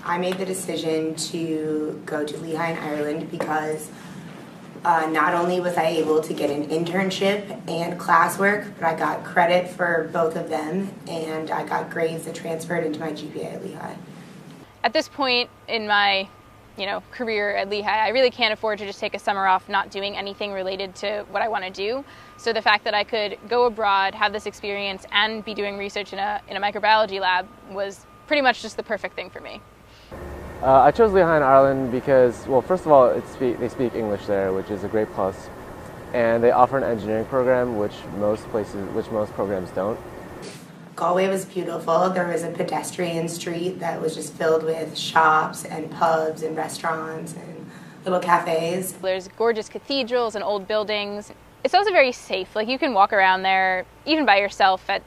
I made the decision to go to Lehigh in Ireland because not only was I able to get an internship and classwork, but I got credit for both of them, and I got grades that transferred into my GPA at Lehigh. At this point in my career at Lehigh, I really can't afford to just take a summer off not doing anything related to what I want to do. So the fact that I could go abroad, have this experience, and be doing research in a microbiology lab was pretty much just the perfect thing for me. I chose Lehigh in Ireland because, well, first of all, they speak English there, which is a great plus, and they offer an engineering program, which most programs don't. Galway was beautiful. There was a pedestrian street that was just filled with shops and pubs and restaurants and little cafes. There's gorgeous cathedrals and old buildings. It's also very safe. Like, you can walk around there even by yourself at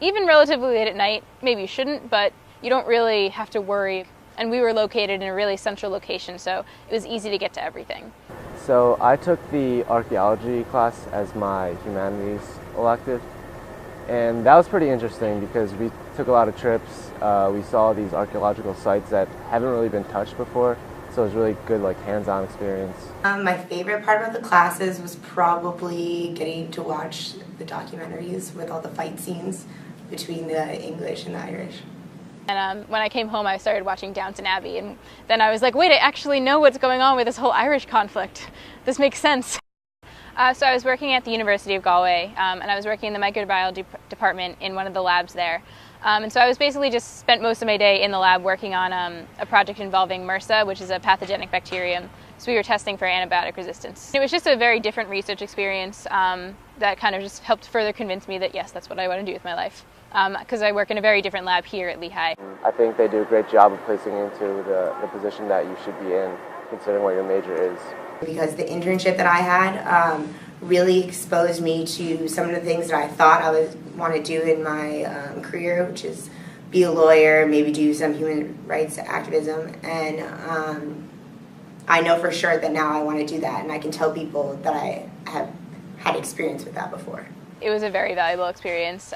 even relatively late at night. Maybe you shouldn't, but you don't really have to worry. And we were located in a really central location, so it was easy to get to everything. So I took the archaeology class as my humanities elective, and that was pretty interesting because we took a lot of trips. We saw these archaeological sites that haven't really been touched before, so it was really good, like, hands-on experience. My favorite part about the classes was probably getting to watch the documentaries with all the fight scenes between the English and the Irish. And when I came home, I started watching Downton Abbey, and then I was like, wait, I actually know what's going on with this whole Irish conflict. This makes sense. So I was working at the University of Galway, and I was working in the microbiology department in one of the labs there. And so I was basically just spent most of my day in the lab working on a project involving MRSA, which is a pathogenic bacterium. So we were testing for antibiotic resistance. It was just a very different research experience that kind of just helped further convince me that, yes, that's what I want to do with my life. Because I work in a very different lab here at Lehigh. I think they do a great job of placing you into the position that you should be in, considering what your major is. Because the internship that I had really exposed me to some of the things that I thought I would want to do in my career, which is be a lawyer, maybe do some human rights activism, and I know for sure that now I want to do that, and I can tell people that I have had experience with that before. It was a very valuable experience.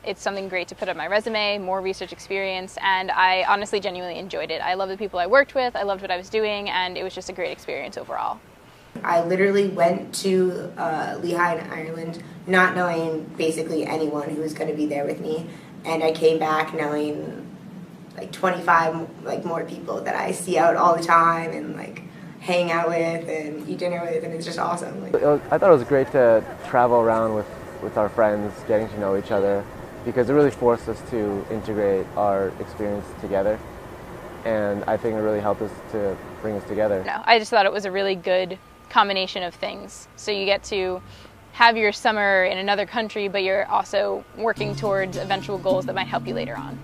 It's something great to put on my resume, more research experience, and I honestly genuinely enjoyed it. I loved the people I worked with, I loved what I was doing, and it was just a great experience overall. I literally went to Lehigh in Ireland not knowing basically anyone who was going to be there with me, and I came back knowing like 25 more people that I see out all the time and like hang out with and eat dinner with, and it's just awesome. I thought it was great to travel around with our friends, getting to know each other, because it really forced us to integrate our experience together, and I think it really helped us to bring us together. No, I just thought it was a really good combination of things. So you get to have your summer in another country, but you're also working towards eventual goals that might help you later on.